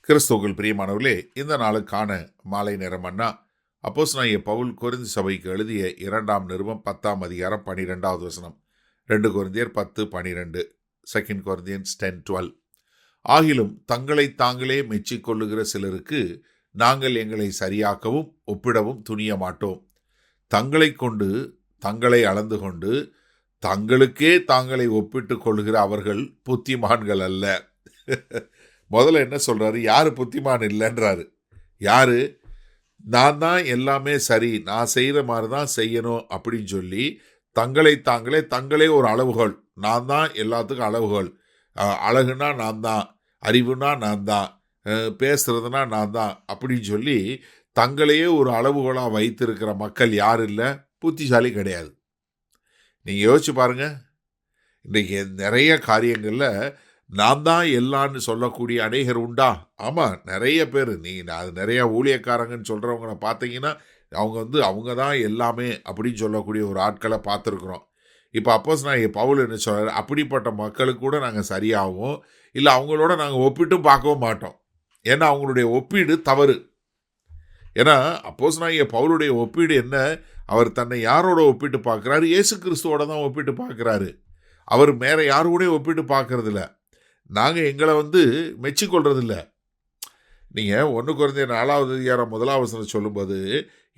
கிறிஸ்துவுக்குள் பிரியமானவர்களே, இந்த நாளுக்கான மாலை நேரம் மன்னா அப்போஸ்தலனாகிய பவுல் கொரிந்து சபைக்கு எழுதிய 2ஆம் நிருபம் 10ஆம் அதிகாரம் 12வது வசனம். 2 கொரிந்தியர் 10:12, 2 Corinthians 10:12. ஆகிலும் தங்களை தாங்களே மெச்சிக்கொள்ளுகிற சிலருக்கு நாங்கள் எங்களை சரியாக்கவும் ஒப்பிடவும் துணிய மாட்டோம். தங்களை கொண்டு தங்களை அளந்து கொண்டு தங்களுக்கே தாங்களை ஒப்பிட்டுக் கொள்ளுகிற அவர்கள் புத்திமான்கள் அல்ல. முதல்ல என்ன சொல்றாரு? யாரு புத்திமான் இல்லைன்றாரு. யாரு? நான் தான் எல்லாமே சரி, நான் செய்கிற மாதிரி தான் செய்யணும் அப்படின்னு சொல்லி தங்களே ஒரு அளவுகோல், நான் தான் எல்லாத்துக்கும் அளவுகோல், அழகுனா நான் தான், அறிவுனா நான் தான், பேசுறதுனா நான் தான் அப்படின்னு சொல்லி தங்களையே ஒரு அளவுகோலாக வைத்திருக்கிற மக்கள் யார் இல்லை? புத்திசாலி கிடையாது. நீங்கள் யோசிச்சு பாருங்க. இன்றைக்கி நிறைய காரியங்களில் நான் தான் எல்லான்னு சொல்லக்கூடிய அநேகர் உண்டா? ஆமாம், நிறைய பேர். அது நிறையா ஊழியக்காரங்கன்னு சொல்கிறவங்கள பார்த்தீங்கன்னா அவங்க தான் எல்லாமே அப்படின்னு சொல்லக்கூடிய ஒரு ஆட்களை பார்த்துருக்குறோம். இப்போ அப்போஸ்தலனாகிய பவுல் என்ன சொல்கிறார்? அப்படிப்பட்ட மக்களுக்கு கூட நாங்கள் சரியாகவும் இல்லை, அவங்களோட நாங்கள் ஒப்பிட்டும் பார்க்கவும் மாட்டோம். ஏன்னா அவங்களுடைய ஒப்பீடு தவறு. ஏன்னா அப்போஸ்தலனாகிய பவுலுடைய ஒப்பீடு என்ன? அவர் தன்னை யாரோட ஒப்பிட்டு பார்க்குறாரு? இயேசு கிறிஸ்துவோட தான் ஒப்பிட்டு பார்க்குறாரு. அவர் வேற யாரு கூட ஒப்பிட்டு பார்க்கறதில்ல. நாங்கள் எங்களை மெச்சிக்கொள்றதில்ல. நீங்கள் 1 கொரிந்தியர் 4ஆவது அதிகாரம் 1ஆம் வசனம் சொல்லும்போது,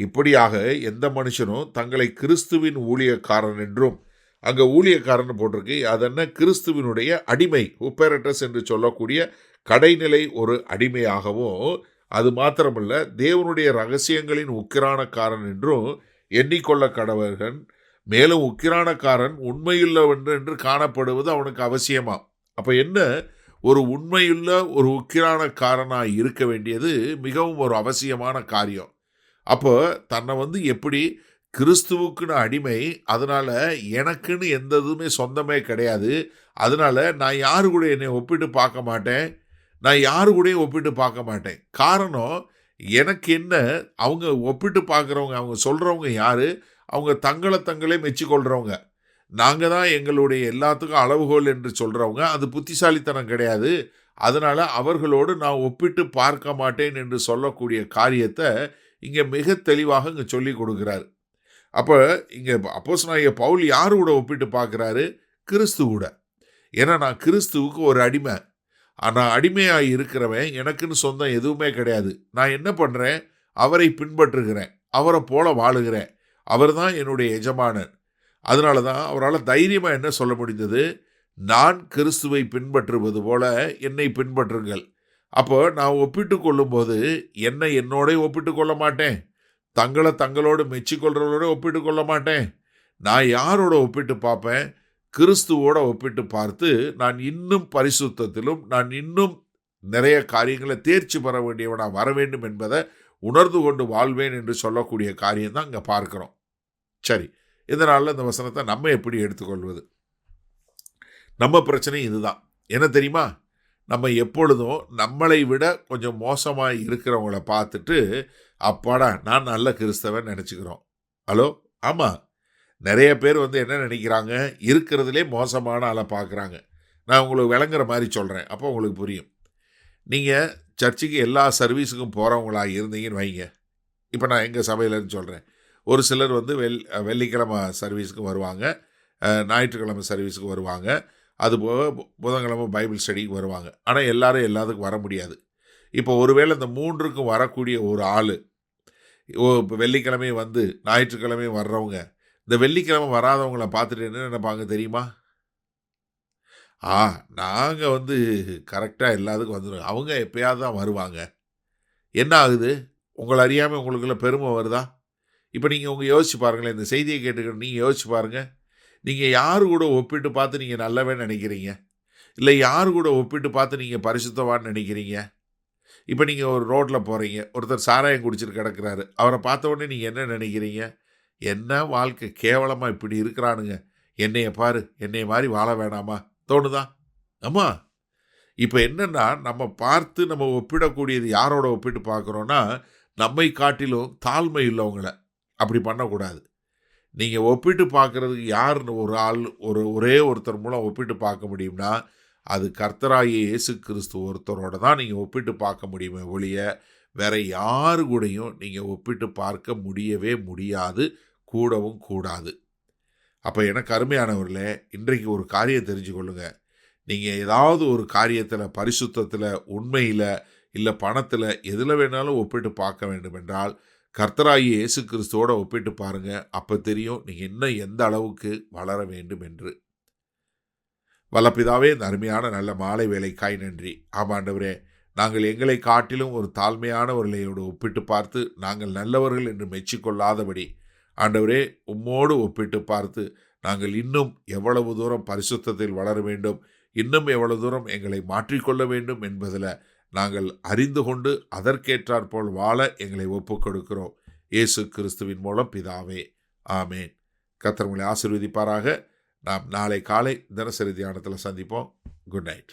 இப்படியாக எந்த மனுஷனும் தங்களை கிறிஸ்துவின் ஊழியக்காரன் என்றும், அங்கே ஊழியக்காரன் போட்டிருக்கு, அது என்ன? கிறிஸ்துவினுடைய அடிமை, உப்பேரட்டஸ் என்று சொல்லக்கூடிய கடைநிலை ஒரு அடிமையாகவும், அது மாத்திரமல்ல தேவனுடைய ரகசியங்களின் உக்கிரானக்காரன் என்றும் எண்ணிக்கொள்ள கடவர்கள். மேலும் உக்கிரானக்காரன் உண்மையுள்ளவன் என்று காணப்படுவது அவனுக்கு அவசியமா. அப்போ என்ன? ஒரு உண்மையுள்ள ஒரு உக்கிரானக்காரனாக இருக்க வேண்டியது மிகவும் ஒரு அவசியமான காரியம். அப்போ தன்னை எப்படி கிறிஸ்துவுக்குன்னு அடிமை, அதனால் எனக்குன்னு எந்த இதுவுமே சொந்தமே கிடையாது, அதனால் நான் யாரு கூட என்னை ஒப்பிட்டு பார்க்க மாட்டேன், நான் யாரு கூடயும் ஒப்பிட்டு பார்க்க மாட்டேன். காரணம், எனக்கு என்ன? அவங்க ஒப்பிட்டு பார்க்குறவங்க, அவங்க சொல்கிறவங்க யார்? அவங்க தங்களே மெச்சிக்கொள்கிறவங்க. நாங்கள் தான் எங்களுடைய எல்லாத்துக்கும் அளவுகோல் என்று சொல்கிறவங்க. அது புத்திசாலித்தனம் கிடையாது. அதனால் அவர்களோடு நான் ஒப்பிட்டு பார்க்க மாட்டேன் என்று சொல்லக்கூடிய காரியத்தை இங்கே மிக தெளிவாக இங்கே சொல்லி கொடுக்குறாரு. அப்போ இங்கே அப்போஸ்தலனாகிய பவுல் யாரு கூட ஒப்பிட்டு பார்க்குறாரு? கிறிஸ்து கூட. ஏன்னா நான் கிறிஸ்துவுக்கு ஒரு அடிமை. நான் அடிமையாக இருக்கிறவன், எனக்குன்னு சொந்தம் எதுவுமே கிடையாது. நான் என்ன பண்ணுறேன்? அவரை பின்பற்றுகிறேன், அவரை போல வாழுகிறேன். அவர் தான் என்னுடைய எஜமானன். அதனால தான் அவரால் தைரியமாக என்ன சொல்ல முடிந்தது? நான் கிறிஸ்துவை பின்பற்றுவது போல என்னை பின்பற்றுங்கள். அப்போ நான் ஒப்பிட்டு கொள்ளும்போது என்னோட ஒப்பிட்டு கொள்ள மாட்டேன், தங்களோடு மெச்சிக்கொள்றவரோட ஒப்பிட்டு கொள்ள மாட்டேன். நான் யாரோட ஒப்பிட்டு பார்ப்பேன்? கிறிஸ்துவோட ஒப்பிட்டு பார்த்து நான் இன்னும் பரிசுத்தத்திலும், நான் இன்னும் நிறைய காரியங்களை தேர்ச்சி பெற வேண்டியவனாக வர வேண்டும் என்பதை உணர்ந்து கொண்டு வாழ்வேன் என்று சொல்லக்கூடிய காரியம் தான் இங்கே பார்க்குறோம். சரி, இதனால் இந்த வசனத்தை நம்ம எப்படி எடுத்துக்கொள்வது? நம்ம பிரச்சனை இதுதான். என்ன தெரியுமா? நம்ம எப்பொழுதும் நம்மளை விட கொஞ்சம் மோசமாக இருக்கிறவங்கள பார்த்துட்டு, அப்பாடா நான் நல்ல கிறிஸ்தவன் நினச்சிக்கிறோம். ஹலோ, ஆமாம், நிறைய பேர் என்ன நினைக்கிறாங்க? இருக்கிறதுலே மோசமான ஆளை பார்க்குறாங்க. நான் உங்களுக்கு விளங்குற மாதிரி சொல்கிறேன், அப்போ உங்களுக்கு புரியும். நீங்கள் சர்ச்சுக்கு எல்லா சர்வீஸுக்கும் போகிறவங்களா இருந்தீங்கன்னு வைங்க. இப்போ நான் எங்கள் சபையிலன்னு சொல்கிறேன். ஒரு சிலர் வெள்ளிக்கிழமை சர்வீஸுக்கு வருவாங்க, ஞாயிற்றுக்கிழமை சர்வீஸுக்கு வருவாங்க, அதுபோக புதன்கிழமை பைபிள் ஸ்டடிக்கு வருவாங்க. ஆனால் எல்லாரும் எல்லாத்துக்கும் வர முடியாது. இப்போ ஒருவேளை இந்த 3க்கும் வரக்கூடிய ஒரு ஆள், இப்போ வெள்ளிக்கிழமை ஞாயிற்றுக்கிழமையும் வர்றவங்க, இந்த வெள்ளிக்கிழமை வராதவங்கள பார்த்துட்டு என்ன நினைப்பாங்க தெரியுமா? நாங்கள் கரெக்டாக எல்லாத்துக்கும் வந்துடுவோம், அவங்க எப்போயாவது தான் வருவாங்க. என்ன ஆகுது? உங்களை அறியாமல் உங்களுக்குள்ள பெருமை வருதா? இப்போ நீங்கள் யோசிச்சு பாருங்களேன், இந்த செய்தியை கேட்டுக்கிட்டு நீங்கள் யோசிச்சு பாருங்கள். நீங்கள் யாரு கூட ஒப்பிட்டு பார்த்து நீங்கள் நல்லவன்னு நினைக்கிறீங்க? இல்லை யாரு கூட ஒப்பிட்டு பார்த்து நீங்கள் பரிசுத்தவான்னு நினைக்கிறீங்க? இப்போ நீங்கள் ஒரு ரோட்டில் போகிறீங்க, ஒருத்தர் சாராயம் குடிச்சிட்டு கிடக்கிறாரு, அவரை பார்த்த உடனே நீங்கள் என்ன நினைக்கிறீங்க? என்ன வாழ்க்கை கேவலமாக இப்படி இருக்கிறானுங்க, என்னைய பாரு, என்னைய மாதிரி வாழ வேணாமா தோணுதா? ஆமாம். இப்போ என்னென்னா, நம்ம பார்த்து நம்ம ஒப்பிடக்கூடியது யாரோட ஒப்பிட்டு பார்க்குறோன்னா, நம்மை காட்டிலும் தாழ்மை உள்ளவங்களை. அப்படி பண்ணக்கூடாது. நீங்கள் ஒப்பிட்டு பார்க்குறதுக்கு யாருன்னு ஒரு ஆள், ஒரே ஒருத்தர் மூலம் ஒப்பிட்டு பார்க்க முடியும்னா, அது கர்த்தராகிய இயேசு கிறிஸ்து ஒருத்தரோட தான் நீங்கள் ஒப்பிட்டு பார்க்க முடியுமே ஒழிய வேற யாரு கூடயும் நீங்கள் ஒப்பிட்டு பார்க்க முடியவே முடியாது, கூடவும் கூடாது. அப்போ எனக்கு அருமையானவர்களே, இன்றைக்கு ஒரு காரியம் தெரிஞ்சு கொள்ளுங்க. நீங்கள் ஏதாவது ஒரு காரியத்தில், பரிசுத்தத்தில், உண்மையில், இல்லை பணத்தில், எதில் வேணாலும் ஒப்பிட்டு பார்க்க வேண்டும் என்றால் கர்த்தராகிய இயேசு கிறிஸ்துவோட ஒப்பிட்டு பாருங்க. அப்போ தெரியும் நீங்கள் இன்னும் எந்த அளவுக்கு வளர வேண்டும் என்று. வல்லபிதாவே, இந்த அருமையான நல்ல மாலை வேலைக்காய் நன்றி. ஆமாண்டவரே, நாங்கள் எங்களை காட்டிலும் ஒரு தாழ்மையானவர்களையோடு ஒப்பிட்டு பார்த்து நாங்கள் நல்லவர்கள் என்று மெச்சிக்கொள்ளாதபடி, ஆண்டவரே, உம்மோடு ஒப்பிட்டு பார்த்து நாங்கள் இன்னும் எவ்வளவு தூரம் பரிசுத்தத்தில் வளர வேண்டும், இன்னும் எவ்வளவு தூரம் எங்களை மாற்றிக்கொள்ள வேண்டும் என்பதில் நாங்கள் அறிந்து கொண்டு அதற்கேற்றாற்போல் வாழ எங்களை ஒப்புக் கொடுக்கிறோம். இயேசு கிறிஸ்துவின் மூலம் பிதாவே, ஆமேன். கர்த்தர் உங்களை ஆசீர்வதிப்பாராக. நாம் நாளை காலை தினசரி தியானத்தில் சந்திப்போம். Good night.